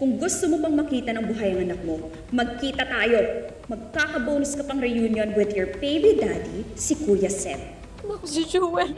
Kung gusto mo bang makita ng buhay ang anak mo, magkita tayo. Magkaka-bonus ka pang reunion with your baby daddy, si Kuya Seb. Naku, si Jewel.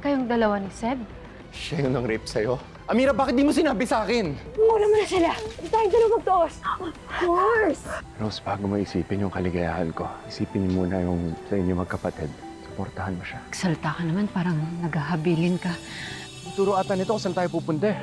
Kayong dalawa ni Seb? Siya yung nang-rape sa'yo? Amira, bakit di mo sinabi sa akin? Muna mo na sila. Hindi tayong dalawa magtoos. Of course! Rose, bago mo isipin yung kaligayahan ko, isipin mo muna yung sa inyo magkapatid. Suportahan mo siya. Salta ka naman, parang naghahabilin ka. Turo ata nito kung saan tayo pupunta.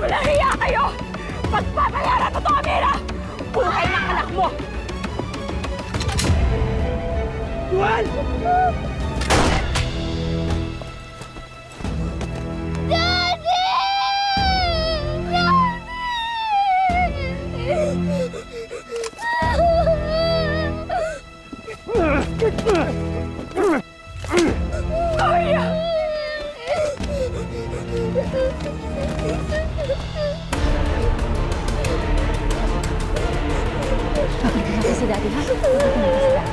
Walang hiya kayo! Pagpapayaran mo to, Amira! Buhay ng anak mo! Juan! Daddy! Kuya! Papalitan natin si Daddy, ha? Papalitan natin si Daddy.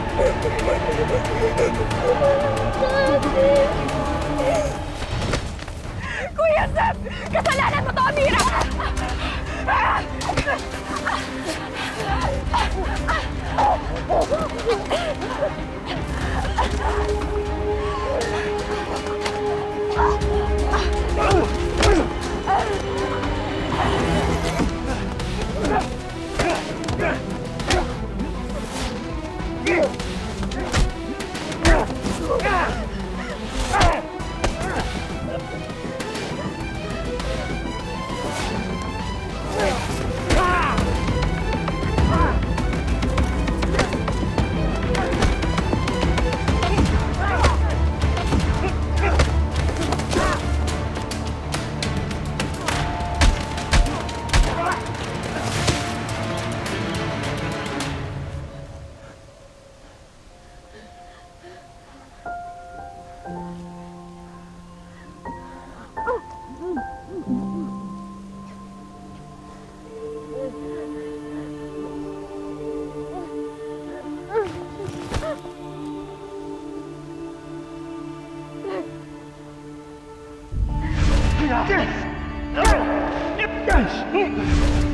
Kuya Seb! Kasalanan mo to, Amira!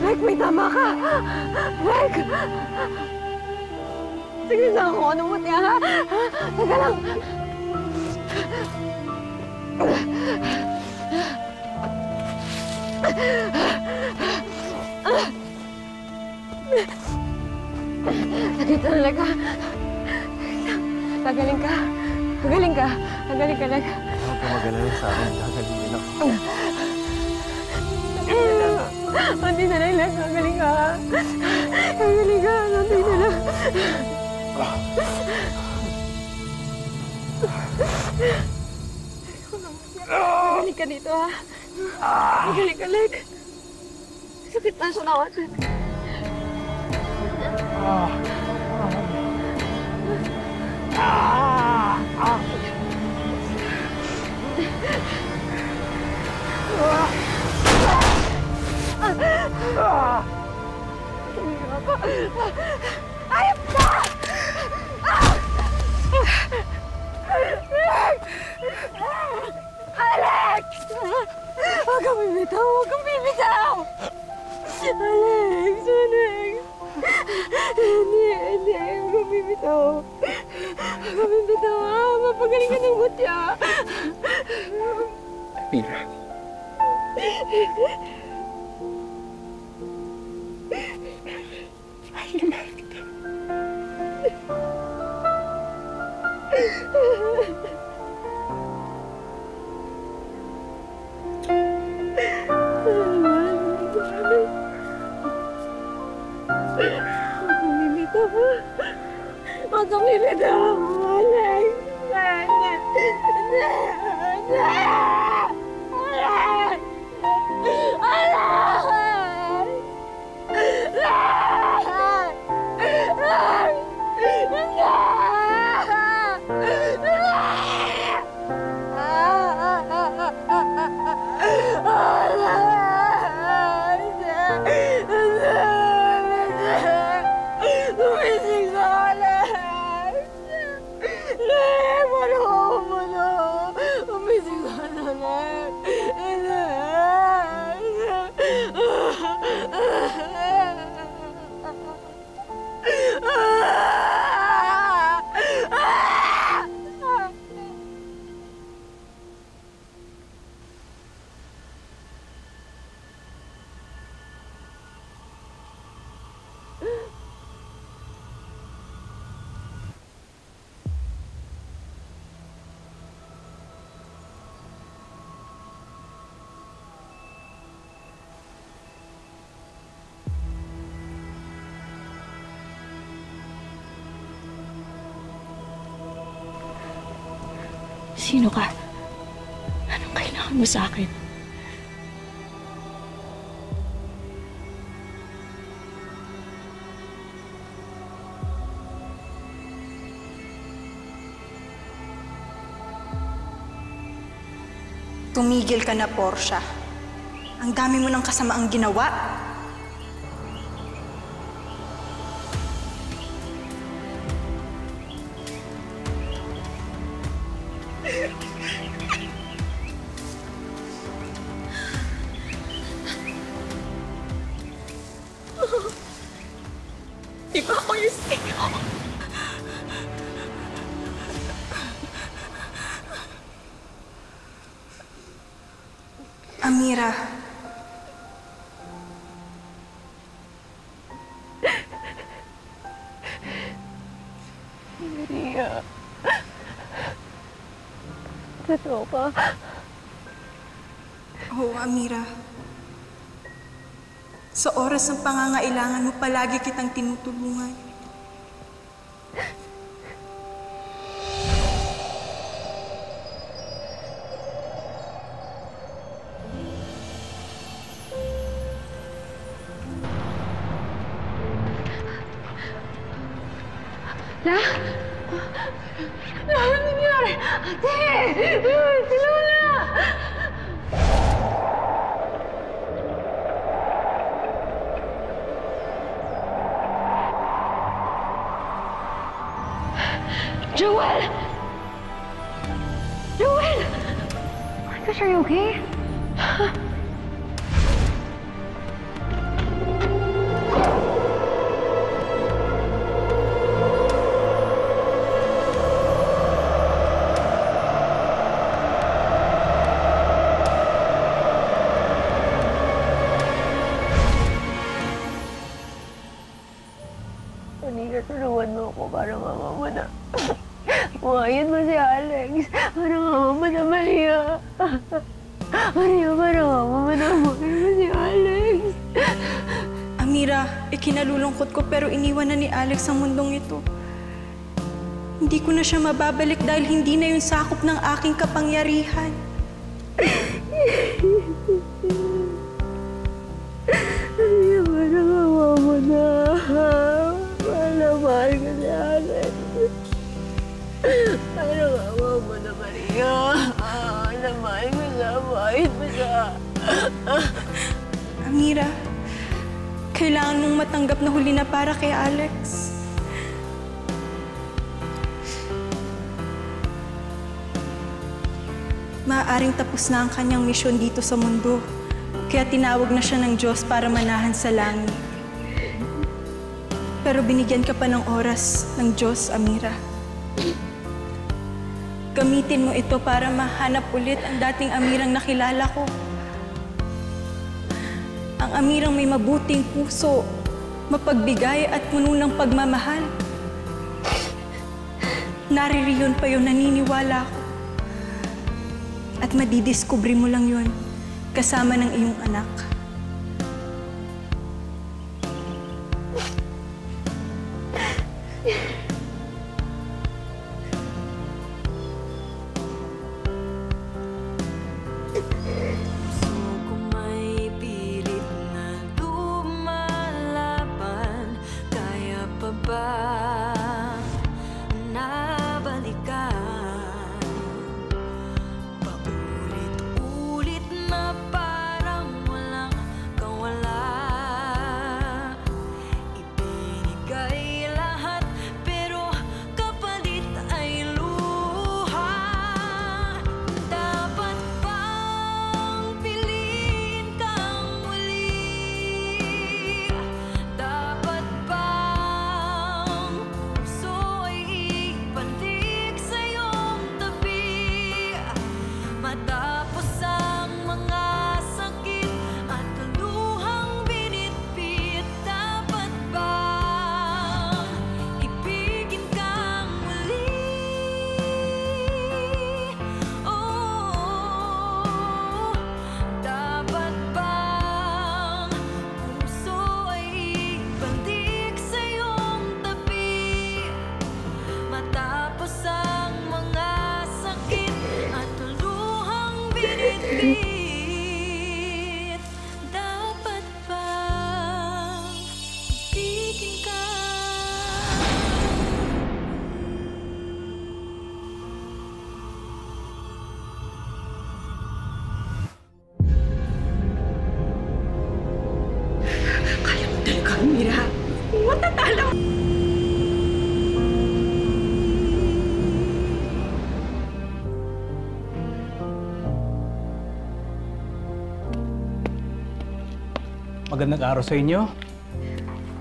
Rek, may tama ka! Rek! Sige lang ako, ano mo niya, ha? Teka lang! Sakit talaga. Gagaling ka. Gagaling ka. Gagaling ka, Rek. Huwag ka mag-alala sa akin. Gagaling din ako. Kunti na lang, Rek. Gagaling ka. Gagaling ka. Kunti na lang. Gagaling ka dito, ha? Gagaling ka, Rek. Sakit na sa nawan. Ayop ka! Alex! Huwag kang bibitaw! Huwag kang bibitaw! Alex! Alex! Hindi! Huwag kang bibitaw! Huwag kang bibitaw! Mapagaling ka ng mutya! Amira. Mahal na mahal kita. Huwag kang bibitaw! Alex! Alex! Sino ka? Anong kailangan mo sa akin? Tumigil ka na, Portia. Ang dami mo ng kasamaang ginawa. Di ba ako yung sino? Amira. Maria. Totoo ba? Oo, Amira. Sa oras ng pangangailangan mo, palagi kitang tinutulungan. Ano nangyari? Ate! Si Lola! Joel! Joel! Gosh, are you okay? Anita, tulungan mo ako para mama mo na. Buhayin mo si Alex. Para mama mo na Maria. Maria, para mama mo na buhayin mo si Alex. Amira, ikinalulungkot ko pero iniwan na ni Alex ang mundong ito. Hindi ko na siya mababalik dahil hindi na yun sakop ng aking kapangyarihan. Maria, para mama mo na. Mahal ka si Alex. Para mama mo na Maria. Mahal ko siya. Buhayin mo siya. Amira, kailangan mong matanggap na huli na para kay Alex. Maaaring tapos na ang kanyang misyon dito sa mundo. Kaya tinawag na siya ng Diyos para manahan sa langit. Pero binigyan ka pa ng oras ng Diyos, Amira. Gamitin mo ito para mahanap ulit ang dating Amirang nakilala ko. Ang Amirang may mabuting puso, mapagbigay at puno ng pagmamahal. Naririyon pa yun, naniniwala ako. At madidiskubre mo lang yun kasama ng iyong anak. Paulit-ulit na parang walang Dapat bang ibigin ka? Kaya mo talaga, Mira. Matatalo. Magandang araw sa inyo.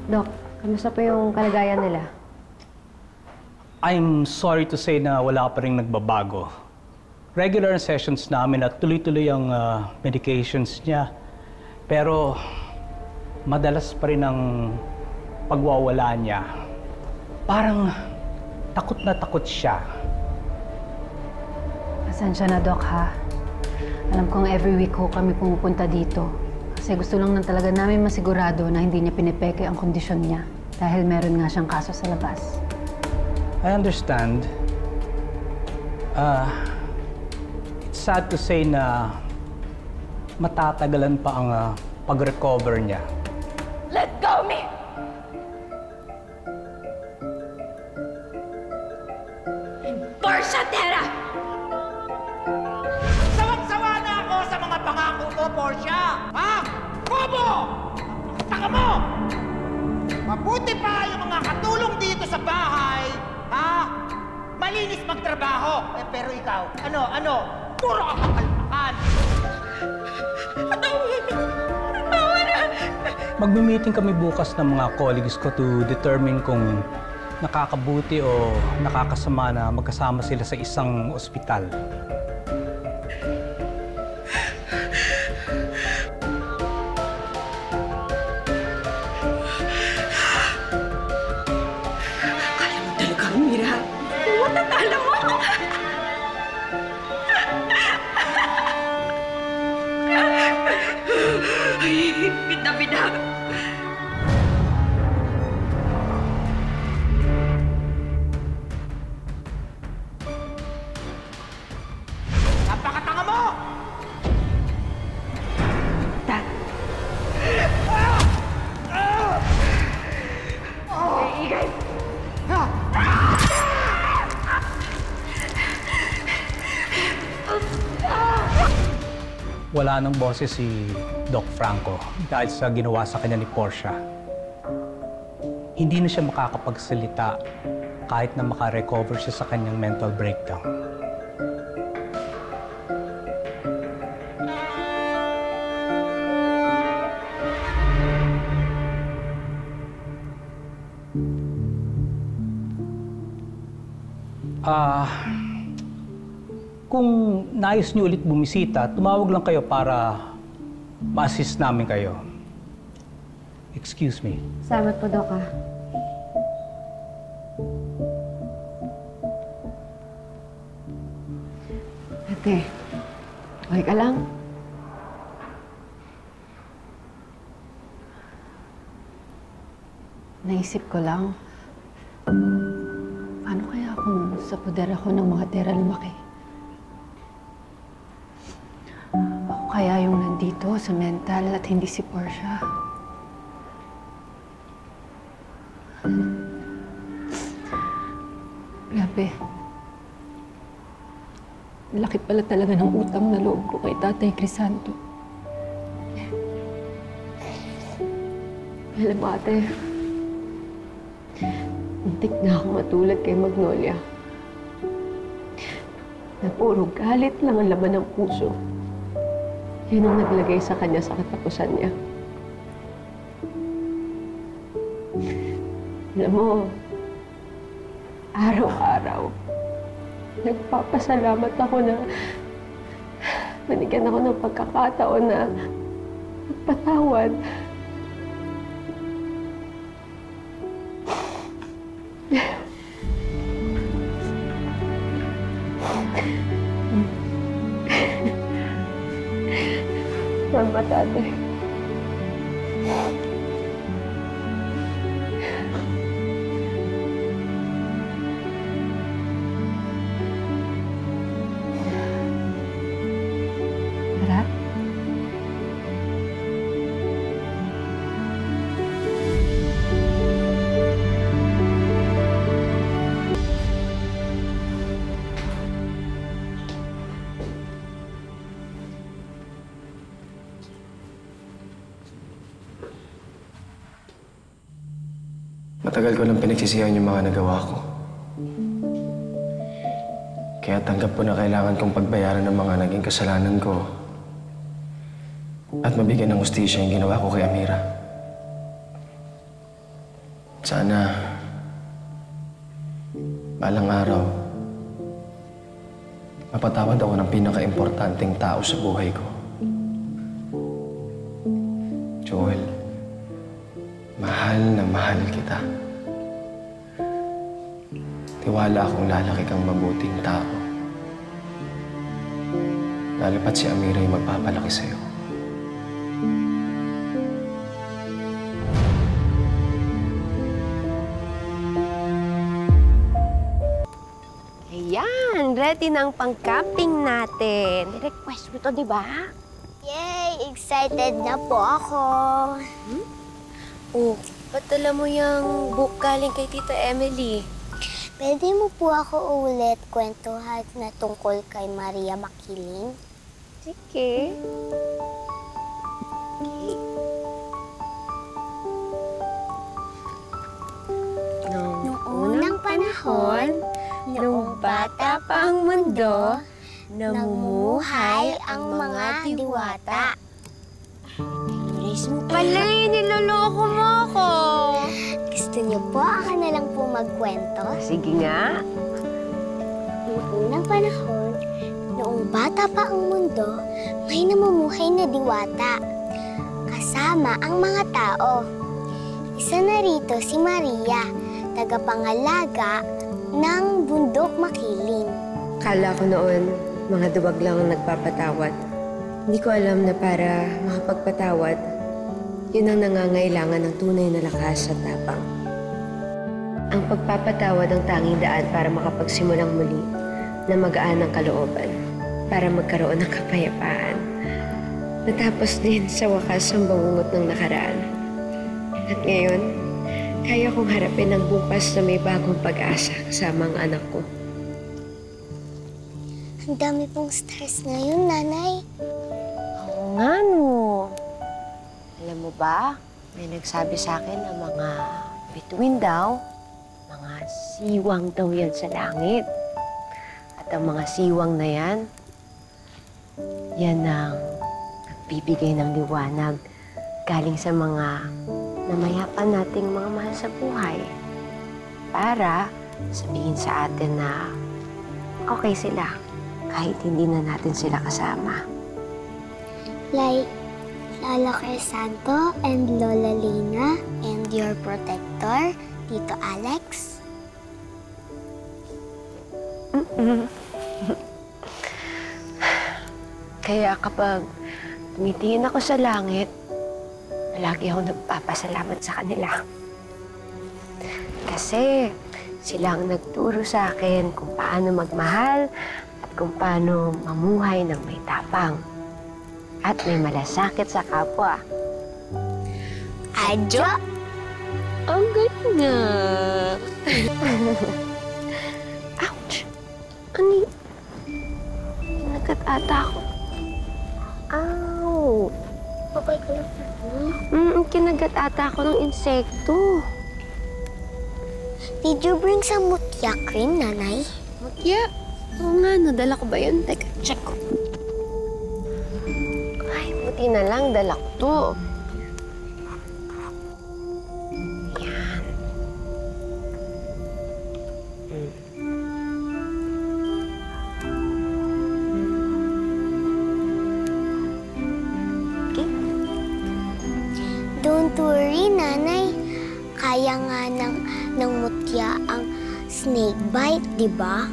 Dok, kamusta po yung kalagayan nila? I'm sorry to say na wala pa rin nagbabago. Regular sessions namin at tuloy-tuloy ang medications niya. Pero madalas pa rin ang pagwawala niya. Parang takot na takot siya. Pasensya na, Dok, ha? Alam kong every week ho kami pumupunta dito. Kasi gusto lang talaga namin masigurado na hindi niya pinipeke ang kondisyon niya. Dahil meron nga siyang kaso sa labas. I understand. It's sad to say na matatagalan pa ang pag-recover niya. Let go me! Portia Terra! Sawang-sawa na ako sa mga pangako mo, Portia! Ha? Bobo! Tanga mo! Mabuti pa yung mga katulong dito sa bahay, ha? Malinis magtrabaho. Pero ikaw, ano? Puro ka kakalpakan. Magmi-meeting kami bukas ng mga colleagues ko to determine kung nakakabuti o nakakasama na magkasama sila sa isang ospital. Kaya mo talaga, Mira. Matatalo mo. Ay, bida-bida. Napakatanga mo! Wala nang boses si Doc Franco dahil sa ginawa sa kanya ni Portia. Hindi na siya makakapagsalita kahit na makarecover siya sa kanyang mental breakdown. Kung nais niyo ulit bumisita, tumawag lang kayo para ma-assist namin kayo. Excuse me. Salamat po, Dok, ha? Ate, okay ka lang? Naisip ko lang, paano kaya kung sa poder ako ng mga Terra lumaki? Ako kaya yung nandito sa mental at hindi si Portia? Grabe. Laki pala talaga ng utang na loob ko kay Tatay Crisanto. Alam mo, ate, muntik na ako matulad kay Magnolia. Na puro galit lang ang laman ng puso. Yun ang naglagay sa kanya sa katapusan niya. Alam mo, araw-araw, nagpapasalamat ako na binigyan ako ng pagkakataon na magpatawad. Salamat, ate. Matagal ko lang pinagsisihan yung mga nagawa ko. Kaya tanggap ko na kailangan kong pagbayaran ng mga naging kasalanan ko at mabigyan ng hustisya yung ginawa ko kay Amira. Sana, balang araw, mapatawad ako ng pinaka-importanting tao sa buhay ko. Joel, mahal na mahal kita. Tiwala akong lalaki kang mabuting tao. Lalo pat si Amira yung magpapalaki sa'yo. Ayan, ready na ang pang-camping natin. Request mo to, di ba? Yay! Excited na po ako. Oh, ba't dala mo yung book galing kay Tita Emily? Pwede mo po ako ulit kwentuhan na tungkol kay Maria Makiling? Sige. Noong unang panahon, noong bata pa ang mundo, namumuhay ang mga diwata. Pala, niloloko mo ako. Gusto niyo po ako na lang po magkwento? Sige nga. Noong unang panahon, noong bata pa ang mundo, may namumuhay na diwata. Kasama ang mga tao. Isa na rito si Maria, tagapangalaga ng bundok Makiling. Kala ko noon, mga duwag lang ang nagpapatawad. Hindi ko alam na para makapagpatawad, yun ang nangangailangan ng tunay na lakas at tapang. Ang pagpapatawad ang tanging daan para makapagsimulang muli na magaan ang kalooban, para magkaroon ng kapayapaan. Natapos din sa wakas ang bangungot ng nakaraan. At ngayon, kaya kong harapin ang bukas na may bagong pag-asa kasama ang anak ko. Ang dami pong stress ngayon, Nanay. Oo nga, no. Alam mo ba, may nagsabi sa akin na mga bituin daw, mga siwang daw yan sa langit. At ang mga siwang na yan, yan ang nagbibigay ng liwanag galing sa mga namayapan nating mga mahal sa buhay. Para sabihin sa atin na okay sila kahit hindi na natin sila kasama. Like Lolo Crisanto and Lola Lina and your protector, Tito Alex? Kaya kapag tumitingin ako sa langit, lagi ako nagpapasalamat sa kanila. Kasi sila ang nagturo sa akin kung paano magmahal at kung paano mamuhay ng may tapang at may malasakit sa kapwa. Adyo! Ang galing nga! Ouch! Ano yun? Nagkat-ata ako. Ow! Okay ka lang. Kinagat ata ako ng insekto. Did you bring some mutya cream, Nanay? Mutya? Oo nga, nadala ko ba yun? Teka, check ko. Ay, buti na lang, dala ko to. Yan. Okay. Don't worry, Nanay. Kaya nga ng mutya ang snake bite, di ba?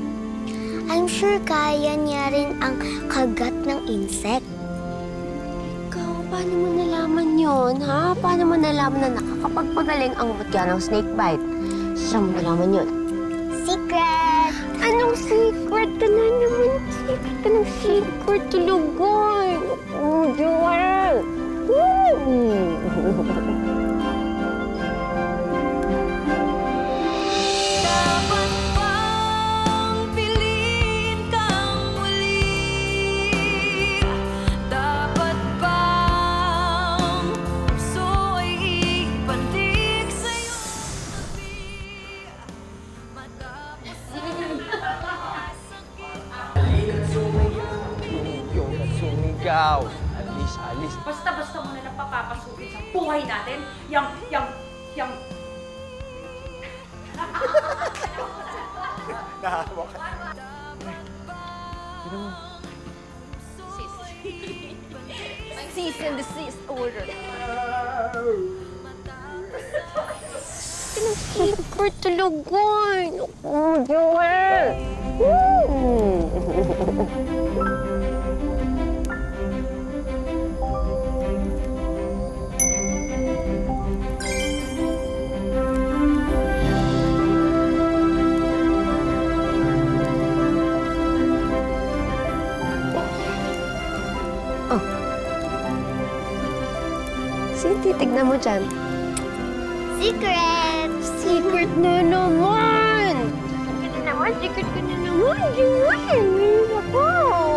I'm sure kaya niya rin ang kagat ng insect. Ikaw, paano mo nalaman yun, ha? Paano mo nalaman na nakakapagpagaling ang mutya ng snake bite? Saan mo nalaman yun? Secret! Anong secret ka na naman? Secret ka ng secret, tulugoy! Oh, Joel! Dapat bang piliin kang muli? Dapat bang puso ay ibalik sa'yo? ikaw. Alis. Basta-basta mo na napapapasukin sa buhay natin. Yang... Nahawa ka. Cease and desist order. Super talaga. Oh, Joel! Sino titignan mo dyan? Secret! Secret na naman! Secret ka na naman, Joel! Ako!